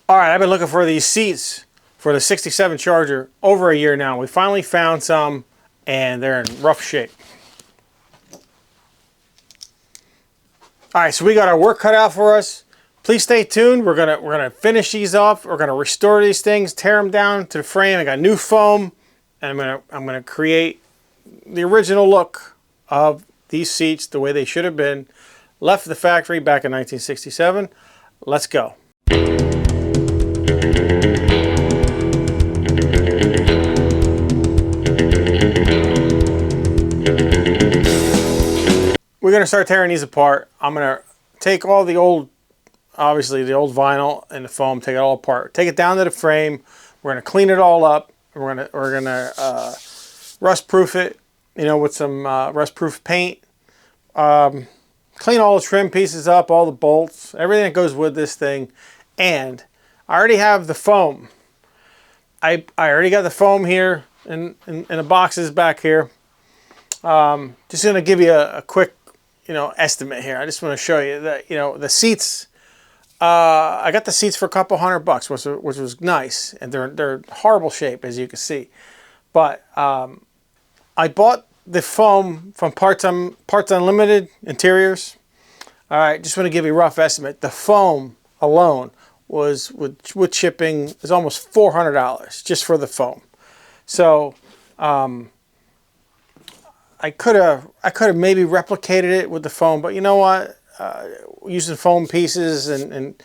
All right, I've been looking for these seats for the 67 Charger over a year now. We finally found some, and they're in rough shape. All right, so we got our work cut out for us. Please stay tuned. We're gonna finish these off. We're gonna restore these things, tear them down to the frame. I got new foam, and I'm gonna create the original look of these seats the way they should have been, left the factory back in 1967. Let's go. We're going to start tearing these apart. I'm going to take all the old, obviously the old vinyl and the foam, take it all apart. Take it down to the frame. We're going to clean it all up. We're going to rust proof it, you know, with some rust proof paint. Clean all the trim pieces up, all the bolts, everything that goes with this thing. And I already have the foam. I already got the foam here in the boxes back here. Just going to give you a quick, you know, estimate here. I just want to show you that, you know, the seats, I got the seats for a couple $100, which was nice, and they're horrible shape, as you can see. But I bought the foam from Parts Unlimited Interiors. All right, just want to give you a rough estimate. The foam alone was with shipping is almost $400 just for the foam. So I could have maybe replicated it with the foam, but you know what? Using foam pieces and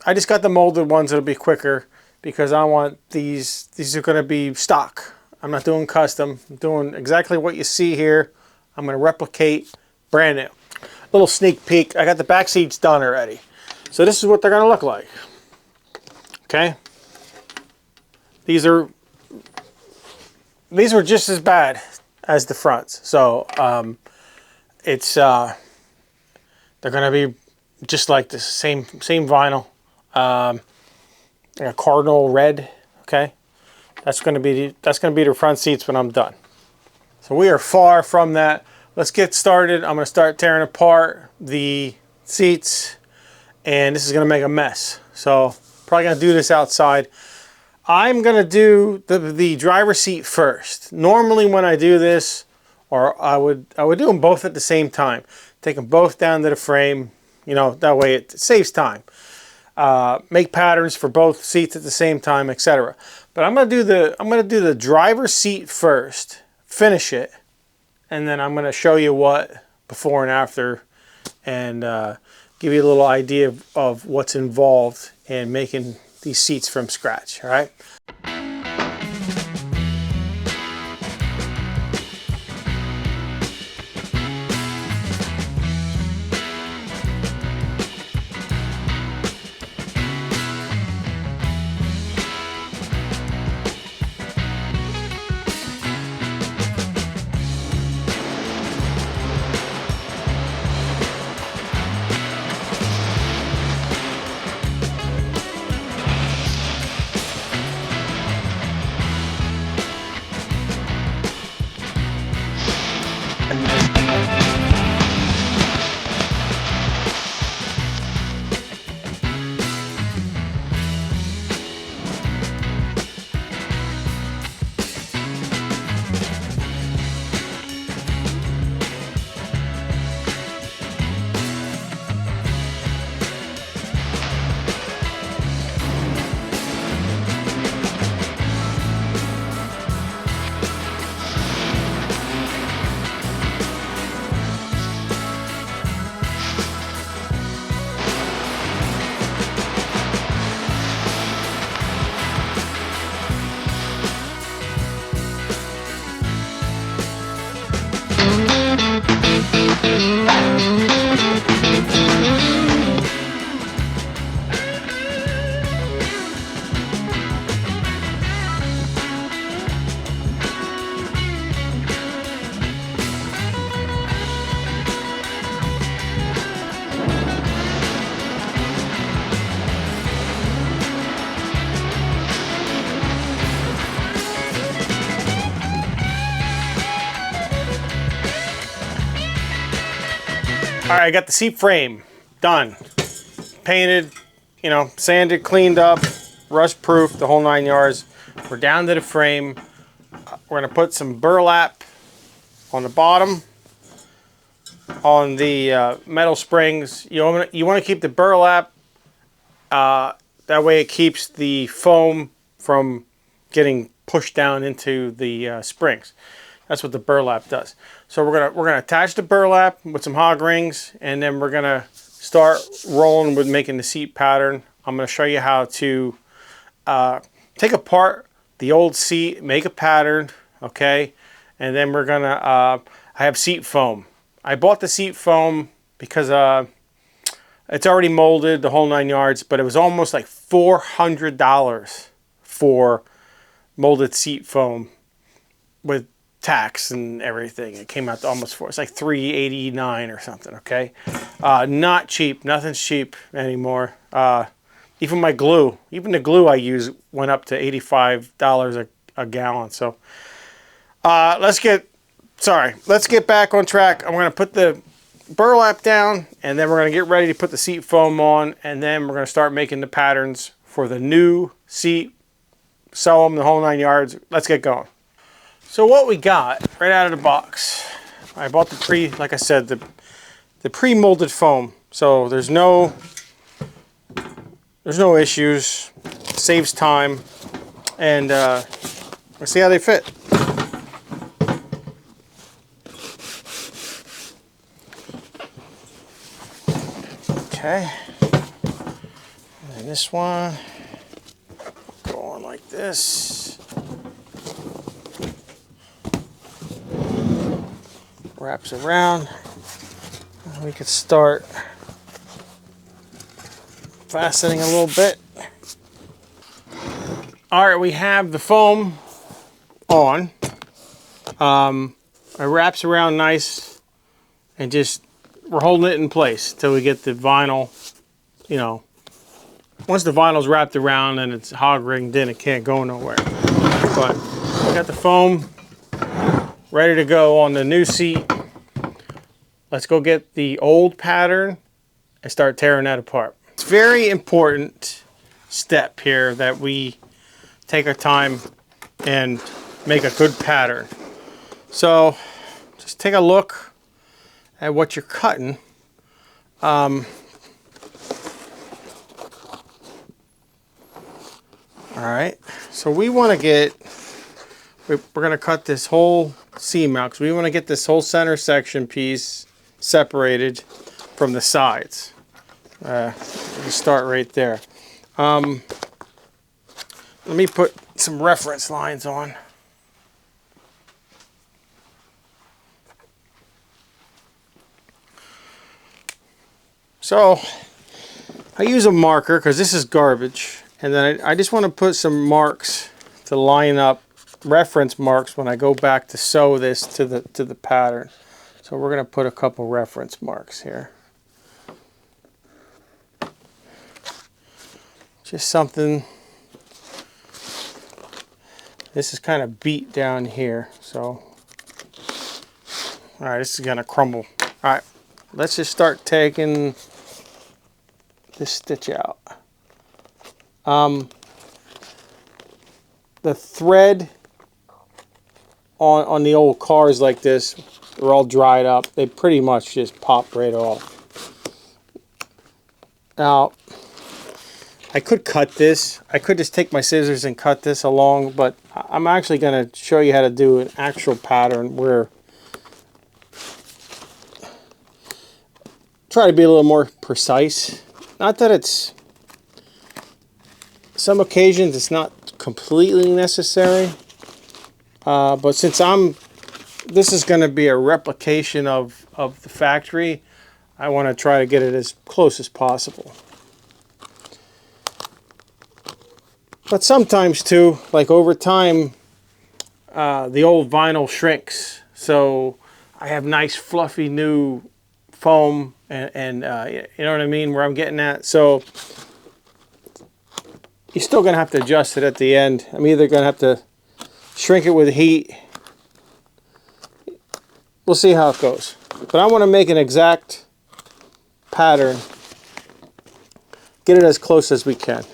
I just got the molded ones that'll be quicker because I want these are going to be stock. I'm not doing custom. I'm doing exactly what you see here. I'm going to replicate brand new. Little sneak peek. I got the back seats done already. So this is what they're going to look like. Okay? These are just as bad as the fronts. So they're going to be just like the same vinyl. A cardinal red, okay? That's going to be the front seats when I'm done. So we are far from that. Let's get started. I'm going to start tearing apart the seats, and this is going to make a mess. So probably going to do this outside. I'm going to do the driver's seat first. Normally when I do this, or I would do them both at the same time. Take them both down to the frame. You know, that way it saves time. Make patterns for both seats at the same time, etc. But I'm going to do the driver's seat first, finish it, and then I'm going to show you what before and after, and give you a little idea of what's involved in making these seats from scratch. All right. All right, I got the seat frame done, painted, you know, sanded, cleaned up, rust proof, the whole 9 yards. We're down to the frame. We're gonna put some burlap on the bottom, on the metal springs. You want to keep the burlap, that way it keeps the foam from getting pushed down into the springs. That's what the burlap does. So we're gonna attach the burlap with some hog rings, and then we're gonna start rolling with making the seat pattern. I'm gonna show you how to take apart the old seat, make a pattern, okay? And then we're gonna, I have seat foam. I bought the seat foam because it's already molded, the whole 9 yards, but it was almost like $400 for molded seat foam with tax and everything. It came out to almost it's like $389 or something, okay? Not cheap, nothing's cheap anymore. Even my glue, even the glue I use went up to $85 a gallon. So let's get back on track. I'm gonna put the burlap down, and then we're gonna get ready to put the seat foam on, and then we're gonna start making the patterns for the new seat, sew them the whole 9 yards. Let's get going. So what we got right out of the box, I bought like I said, the pre-molded foam. So there's no issues, saves time, and let's see how they fit. Okay, and this one, go on like this. Wraps around. We could start fastening a little bit. All right, we have the foam on. It wraps around nice, and just we're holding it in place till we get the vinyl. You know, once the vinyl's wrapped around and it's hog ringed in, it can't go nowhere. But we got the foam ready to go on the new seat. Let's go get the old pattern and start tearing that apart. It's a very important step here that we take our time and make a good pattern. So just take a look at what you're cutting. All right, so we want to get, we're going to cut this whole seam out because we want to get this whole center section piece separated from the sides. We start right there. Let me put some reference lines on. So I use a marker because this is garbage, and then I just want to put some marks to line up, reference marks when I go back to sew this to the pattern. So we're going to put a couple reference marks here. Just something. This is kind of beat down here, so all right, this is going to crumble. All right, let's just start taking this stitch out. The thread on the old cars like this, they're all dried up. They pretty much just pop right off. Now, I could cut this. I could just take my scissors and cut this along, but I'm actually going to show you how to do an actual pattern where try to be a little more precise. Not that it's, some occasions it's not completely necessary, but since this is going to be a replication of the factory, I want to try to get it as close as possible. But sometimes too, like over time, the old vinyl shrinks. So I have nice fluffy new foam, and you know what I mean, where I'm getting at. So you're still going to have to adjust it at the end. I'm either going to have to shrink it with heat. We'll see how it goes. But I want to make an exact pattern get it as close as we can.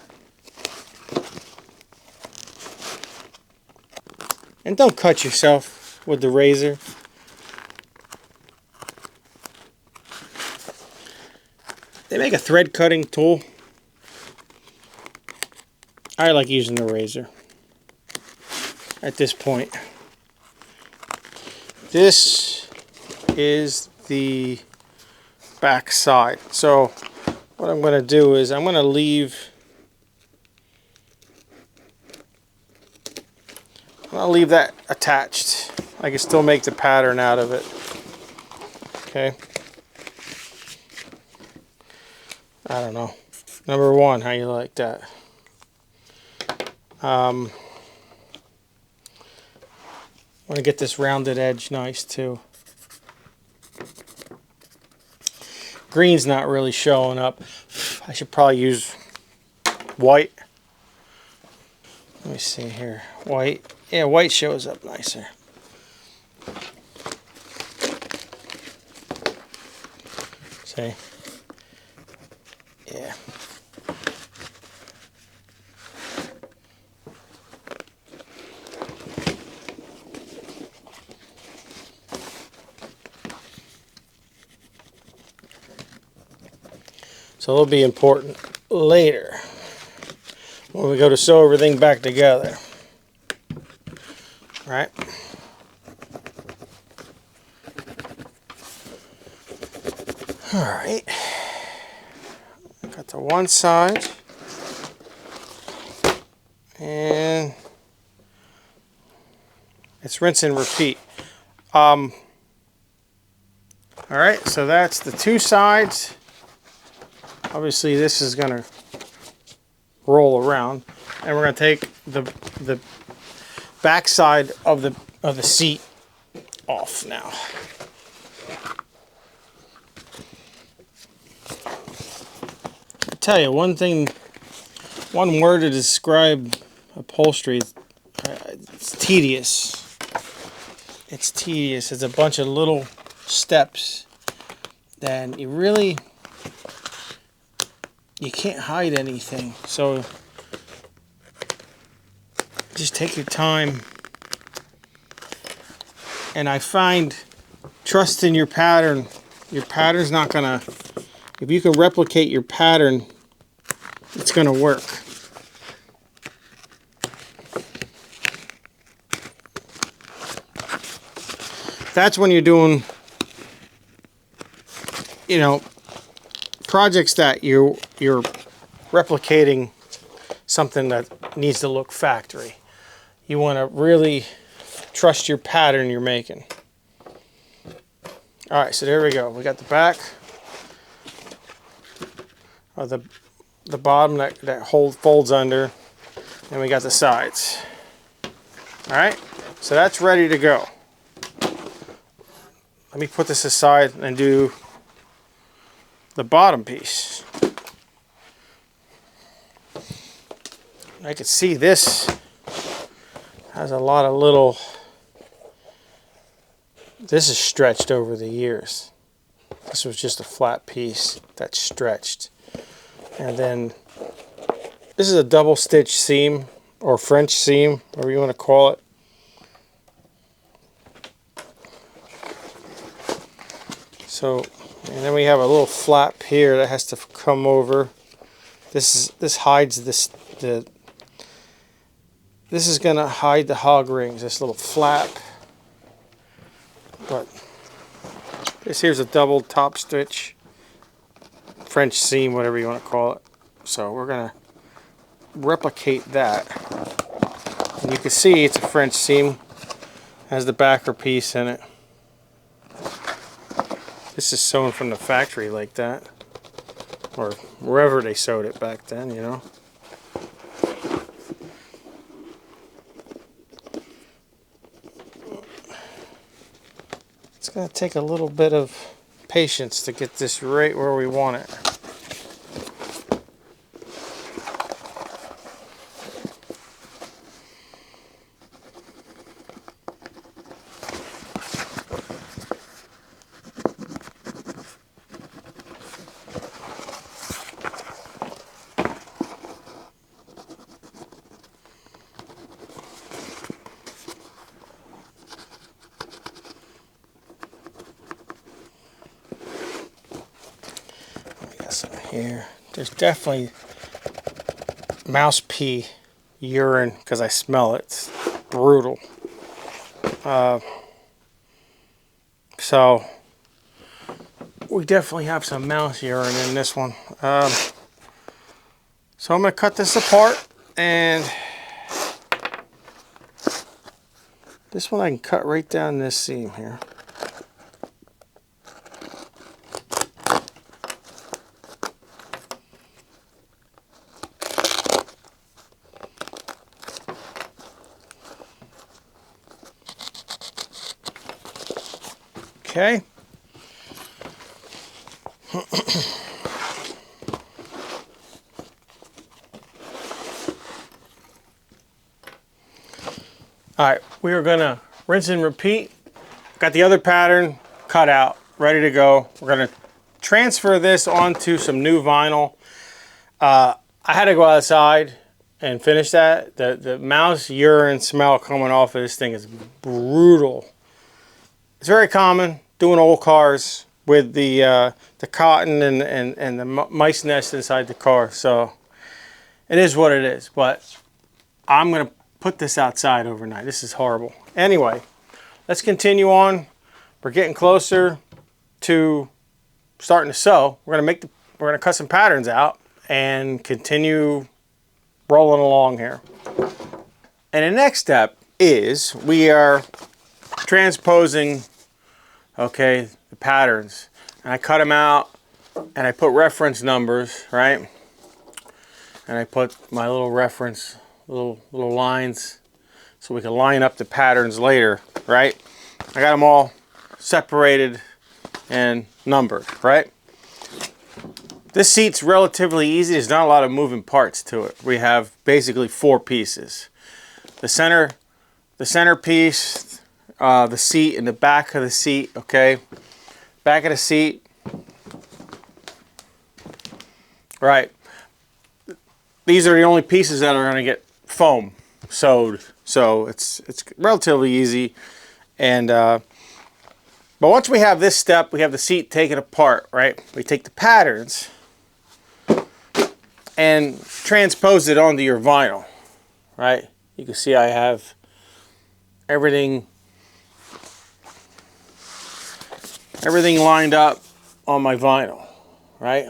And don't cut yourself with the razor. They make a thread cutting tool. I like using the razor at this point. This is the back side. So what I'm going to do is I'm going to leave that attached. I can still make the pattern out of it. Okay. I don't know. Number one, how you like that? I want to get this rounded edge nice too. Green's not really showing up. I should probably use white. Let me see here. White. Yeah, white shows up nicer. See? Yeah. So it'll be important later when we go to sew everything back together. Right? Alright. Got to one side. And it's rinse and repeat. Alright, so that's the two sides. Obviously this is going to roll around. And we're going to take the back side of the seat off now. I tell you one thing, one word to describe upholstery, it's tedious. It's tedious. It's a bunch of little steps that you can't hide anything. So just take your time. And I find trust in your pattern. Your pattern's not gonna, if you can replicate your pattern, it's gonna work. That's when you're doing, you know, projects that you're replicating something that needs to look factory. You want to really trust your pattern you're making. All right, so there we go. We got the back, or the bottom that folds under, and we got the sides. All right, so that's ready to go. Let me put this aside and do the bottom piece. I can see this has a lot of little, this is stretched over the years. This was just a flat piece that's stretched. And then this is a double stitch seam or French seam, whatever you want to call it. So, and then we have a little flap here that has to come over. This hides this this is going to hide the hog rings, this little flap. But this here's a double top stitch, French seam, whatever you want to call it. So we're going to replicate that. And you can see it's a French seam, has the backer piece in it. This is sewn from the factory like that, or wherever they sewed it back then, you know. It's going to take a little bit of patience to get this right where we want it. here. There's definitely mouse pee, urine, because I smell it. It's brutal. So we definitely have some mouse urine in this one. So I'm going to cut this apart, and this one I can cut right down this seam here. Okay. All right, we are gonna rinse and repeat. Got the other pattern cut out, ready to go. We're gonna transfer this onto some new vinyl. I had to go outside and finish that. The mouse urine smell coming off of this thing is brutal. It's very common doing old cars with the cotton and the mice nest inside the car. So it is what it is, but I'm gonna put this outside overnight. This is horrible. Anyway, let's continue on. We're getting closer to starting to sew. We're gonna cut some patterns out and continue rolling along here. And the next step is we are transposing, okay, the patterns. And I cut them out and I put reference numbers, right? And I put my little reference, little lines, so we can line up the patterns later, right? I got them all separated and numbered, right? This seat's relatively easy. There's not a lot of moving parts to it. We have basically 4 pieces. The center piece, the seat, and the back of the seat, okay? Back of the seat. Right. These are the only pieces that are going to get foam sewed, so it's relatively easy. And but once we have this step, we have the seat taken apart, right? We take the patterns and transpose it onto your vinyl, right? You can see I have everything lined up on my vinyl, right?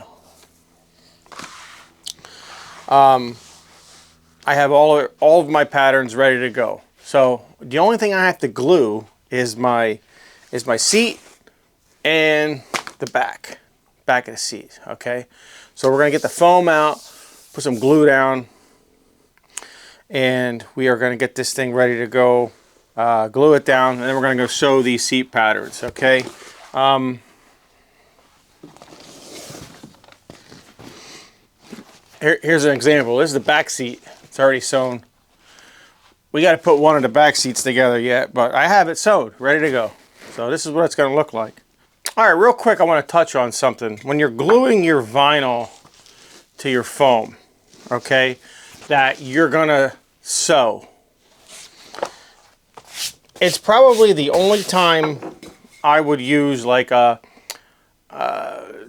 I have all of my patterns ready to go. So the only thing I have to glue is my seat and the back of the seat, okay? So we're gonna get the foam out, put some glue down, and we are gonna get this thing ready to go, glue it down, and then we're gonna go sew these seat patterns, okay? Here's an example. This is the back seat. It's already sewn. We got to put one of the back seats together yet, but I have it sewed, ready to go. So this is what it's going to look like. All right, real quick, I want to touch on something. When you're gluing your vinyl to your foam, okay, that you're going to sew, it's probably the only time I would use like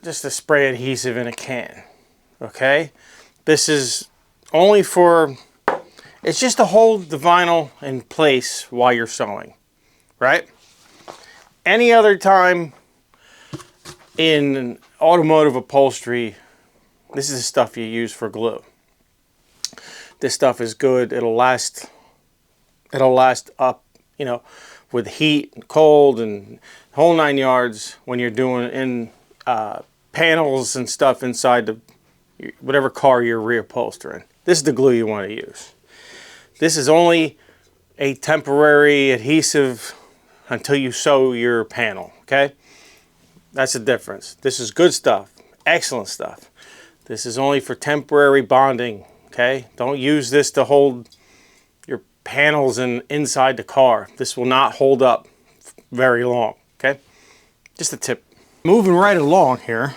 just a spray adhesive in a can, okay? This is only for, it's just to hold the vinyl in place while you're sewing, right? Any other time in automotive upholstery, this is the stuff you use for glue. This stuff is good. It'll last up, you know, with heat and cold and whole 9 yards when you're doing in panels and stuff inside the whatever car you're reupholstering. This is the glue you want to use. This is only a temporary adhesive until you sew your panel, okay? That's the difference. This is good stuff, excellent stuff. This is only for temporary bonding, okay? Don't use this to hold your panels inside the car. This will not hold up very long, okay? Just a tip. Moving right along here,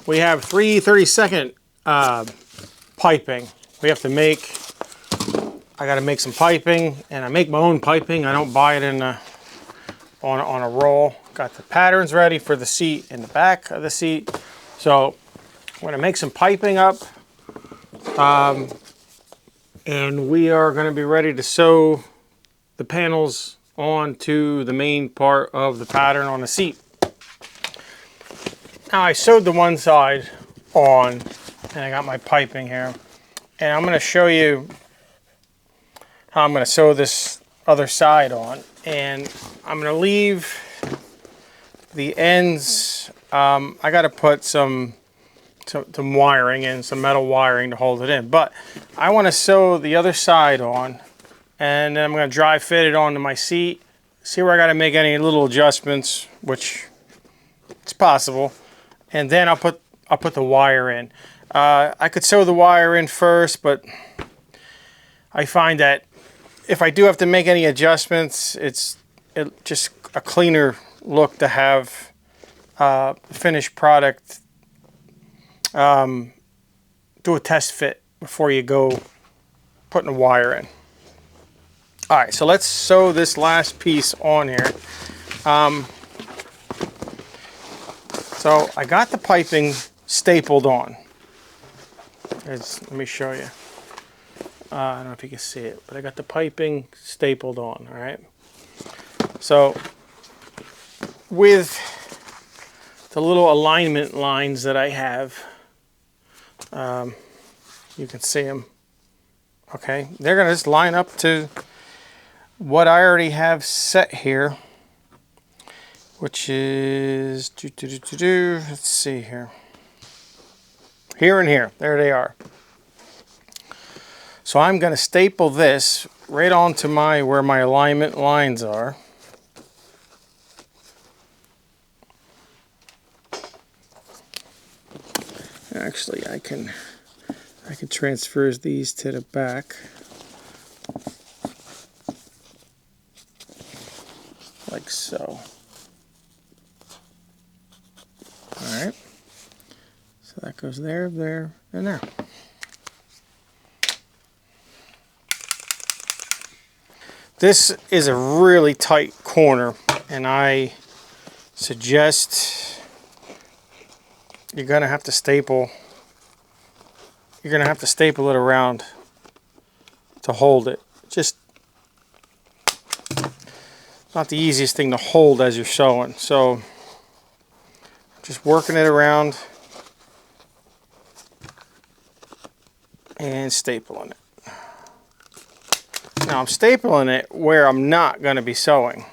we have 3 30-second piping. We have to make, I got to make some piping, and I make my own piping. I don't buy it in on a roll. Got the patterns ready for the seat and the back of the seat. So I'm going to make some piping up, and we are going to be ready to sew the panels onto the main part of the pattern on the seat. Now I sewed the one side on, and I got my piping here, and I'm going to show you how I'm going to sew this other side on, and I'm going to leave the ends. I got to put some wiring in, some metal wiring to hold it in, but I want to sew the other side on, and then I'm going to dry fit it onto my seat, see where I got to make any little adjustments, which it's possible, and then I'll put the wire in. I could sew the wire in first, but I find that if I do have to make any adjustments, it's just a cleaner look to have finished product. Do a test fit before you go putting a wire in. All right, so let's sew this last piece on here. So I got the piping stapled on. Let me show you. I don't know if you can see it, but I got the piping stapled on, all right? So with the little alignment lines that I have, you can see them, okay? They're gonna just line up to what I already have set here, which is, let's see here. Here and here, there they are. So I'm gonna staple this right onto where my alignment lines are. Actually, I can transfer these to the back. Like so. Alright. So that goes there, there, and there. This is a really tight corner, and I suggest you're gonna have to staple. You're gonna have to staple it around to hold it. Just not the easiest thing to hold as you're sewing. So just working it around and stapling it. Now I'm stapling it where I'm not gonna be sewing.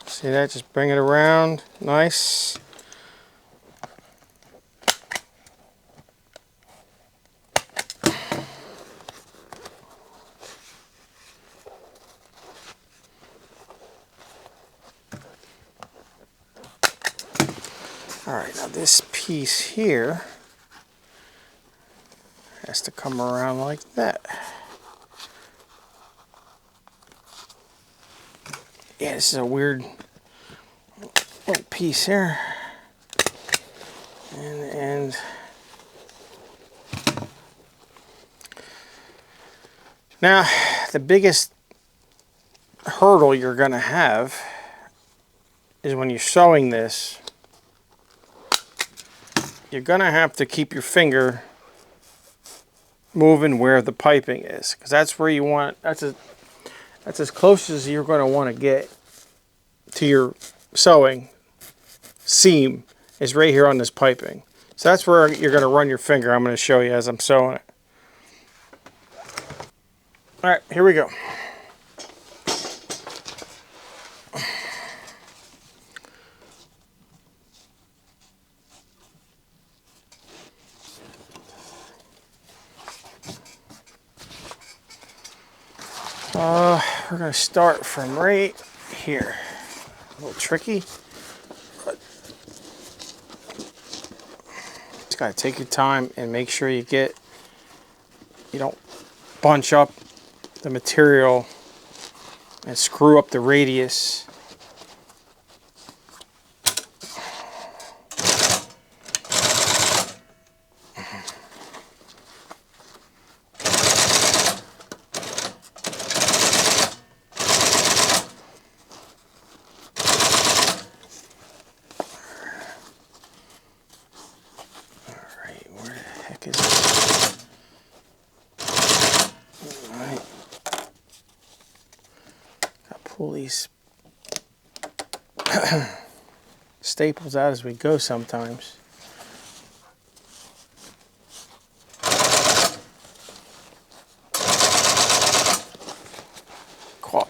See that? Just bring it around, nice. All right, now this piece here has to come around like that. Yeah, this is a weird little piece here. And now the biggest hurdle you're gonna have is when you're sewing this, you're gonna have to keep your finger moving where the piping is, because that's where you want, that's as close as you're going to want to get to your sewing seam is right here on this piping. So that's where you're going to run your finger. I'm going to show you as I'm sewing it. All right, here we go. We're going to start from right here. A little tricky, but just got to take your time and make sure you don't bunch up the material and screw up the radius. pull these staples out as we go sometimes. Caught.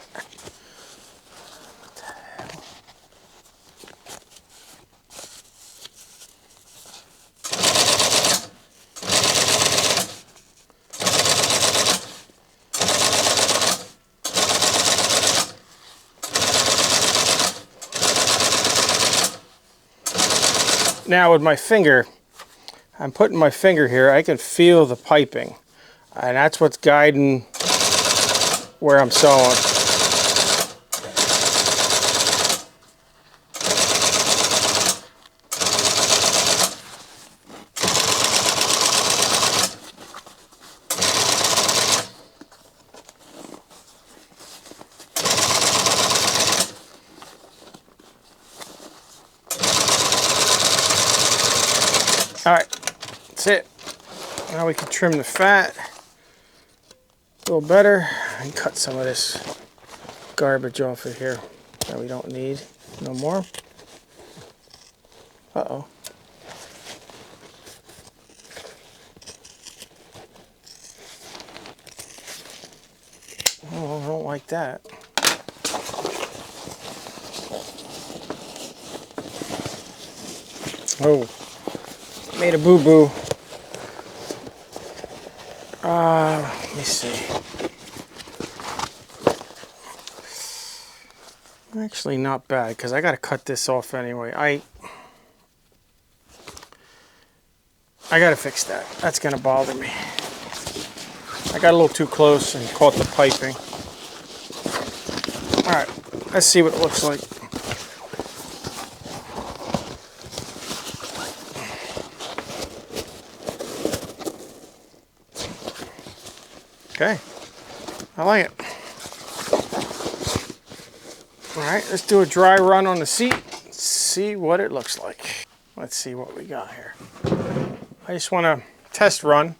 Now with my finger, I'm putting my finger here, I can feel the piping, and that's what's guiding where I'm sewing. All right, that's it. Now we can trim the fat a little better and cut some of this garbage off of here that we don't need no more. Uh-oh. Oh, I don't like that. Oh. Made a boo-boo. Let me see. Actually not bad, because I got to cut this off anyway. I got to fix that. That's going to bother me. I got a little too close and caught the piping. Alright, let's see what it looks like. Okay, I like it. All right, let's do a dry run on the seat. See what it looks like. Let's see what we got here. I just want to test run.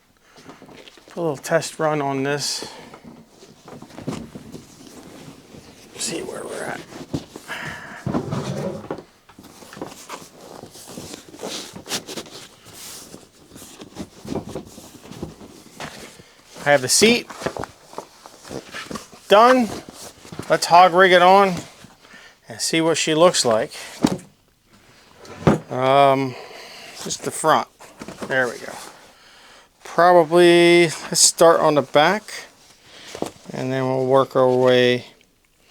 Put a little test run on this. See where we're at. I have the seat done. Let's hog rig it on and see what she looks like. Just the front. There we go. Probably let's start on the back and then we'll work our way.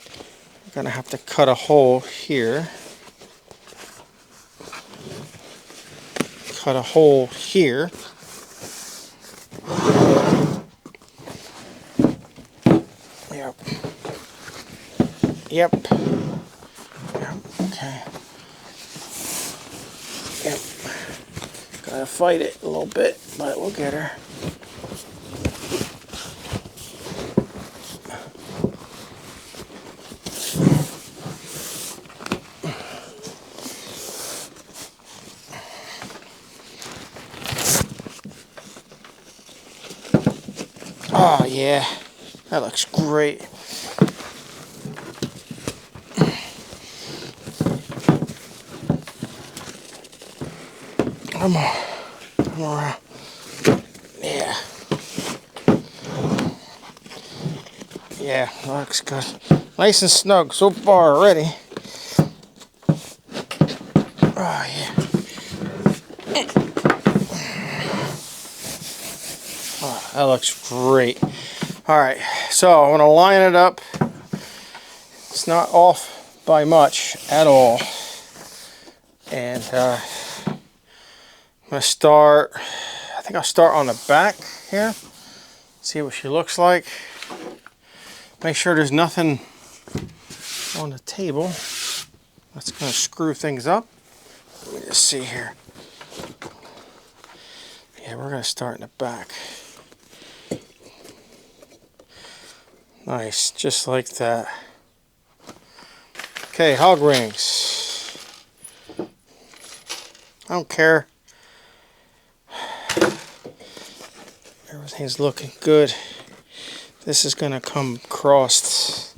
I'm gonna have to cut a hole here. Cut a hole here. Yep. Okay. Yep. Gotta fight it a little bit, but we'll get her. Oh yeah, that looks great. Come on, come around. Yeah. Yeah, looks good. Nice and snug so far already. Oh yeah. Oh, that looks great. All right, so I'm gonna line it up. It's not off by much at all. And I'm going to start, I think I'll start on the back here, see what she looks like. Make sure there's nothing on the table that's going to screw things up. Let me just see here. Yeah, we're going to start in the back. Nice, just like that. Okay, hog rings. I don't care. Everything's looking good. This is going to come across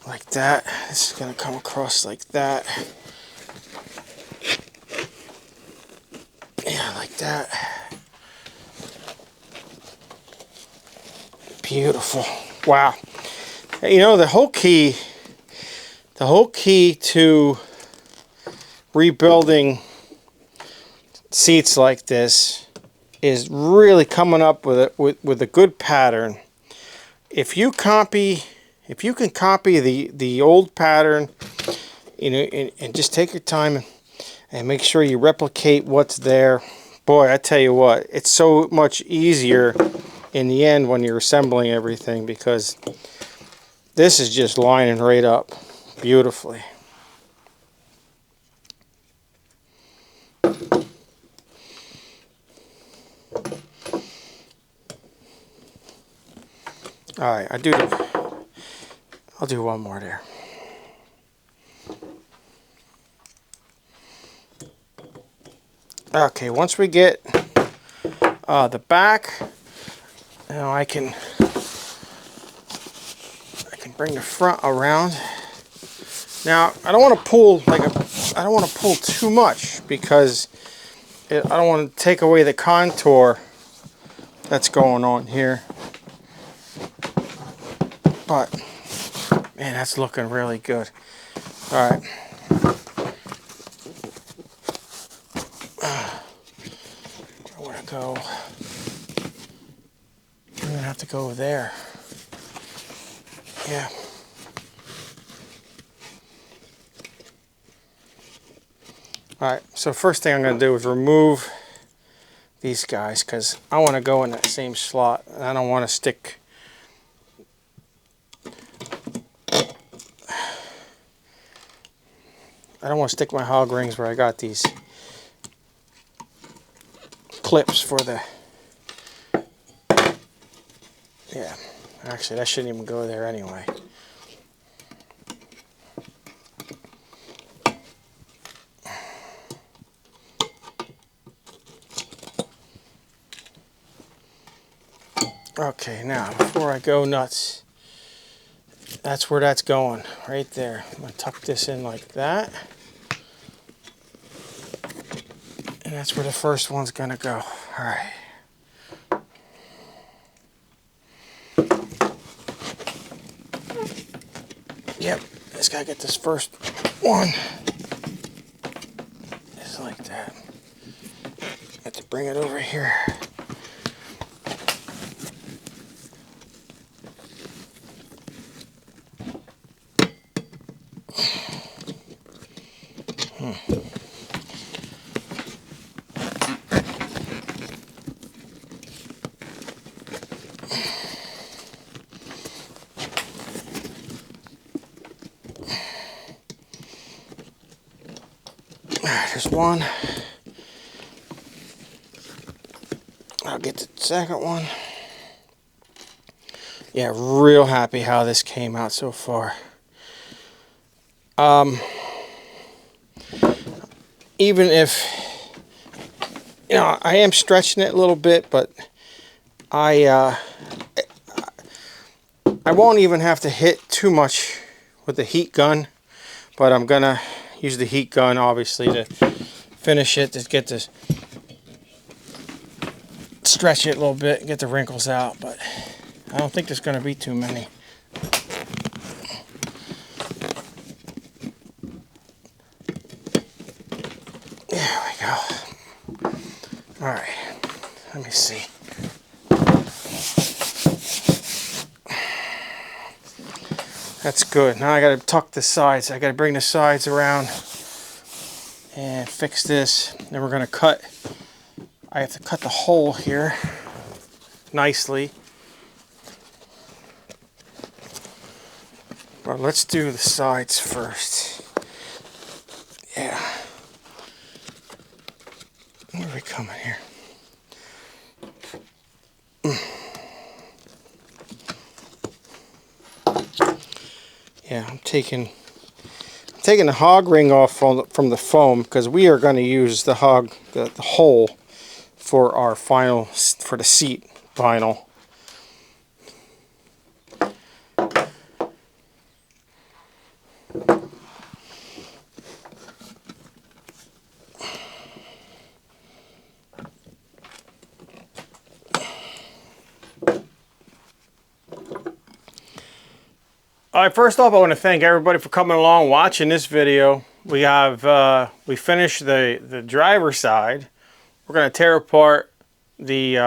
like that. This is going to come across like that. Yeah, like that. Beautiful. Wow. You know, the whole key to rebuilding seats like this is really coming up with a good pattern. If you can copy the old pattern, you know, and just take your time and make sure you replicate what's there. Boy, I tell you what, it's so much easier in the end when you're assembling everything, because this is just lining right up beautifully. Alright, I'll do one more there. Okay, once we get the back, now I can bring the front around. Now I don't want to pull I don't want to pull too much, because I don't want to take away the contour that's going on here. But man, that's looking really good. All right. I want to go. I'm gonna have to go there. Yeah. Alright, so first thing I'm going to do is remove these guys, because I want to go in that same slot. And I don't want to stick... I don't want to stick my hog rings where I got these clips for the... Yeah, actually that shouldn't even go there anyway. Okay, now before I go nuts, that's where that's going, right there. I'm going to tuck this in like that. And that's where the first one's going to go. All right. Yep, just got to get this first one. Just like that. Have to bring it over here. There's one. I'll get the second one. Yeah, real happy how this came out so far. Even if, you know, I am stretching it a little bit, but I won't even have to hit too much with the heat gun, but I'm gonna use the heat gun obviously to finish it, to get this, stretch it a little bit, get the wrinkles out, but I don't think there's gonna be too many. There we go. All right, let me see. That's good. Now I got to tuck the sides. I got to bring the sides around and fix this. Then we're going to cut. I have to cut the hole here nicely. But let's do the sides first. Yeah. Where are we coming here? Yeah, I'm taking the hog ring off from the foam, because we are going to use the hole for our for the seat vinyl. All right, first off, I want to thank everybody for coming along, watching this video. We have we finished the driver's side. We're going to tear apart the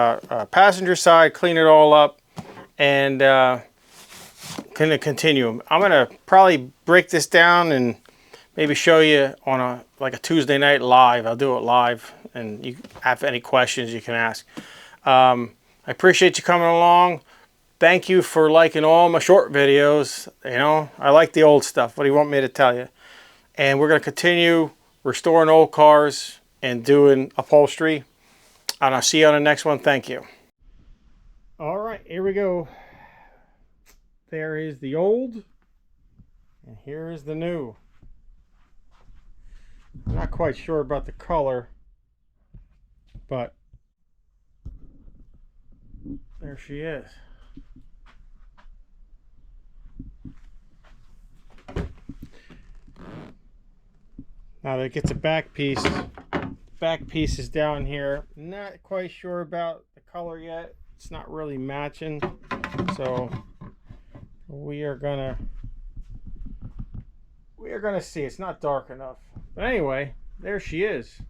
passenger side, clean it all up, and going to continue. I'm going to probably break this down and maybe show you on like a Tuesday night live. I'll do it live, and you have any questions you can ask. I appreciate you coming along. Thank you for liking all my short videos. You know, I like the old stuff. What do you want me to tell you? And we're going to continue restoring old cars and doing upholstery. And I'll see you on the next one. Thank you. All right, here we go. There is the old, and here is the new. I'm not quite sure about the color, but there she is. Now that gets a back piece. Back piece is down here. Not quite sure about the color yet. It's not really matching. So we are gonna see. It's not dark enough. But anyway, there she is.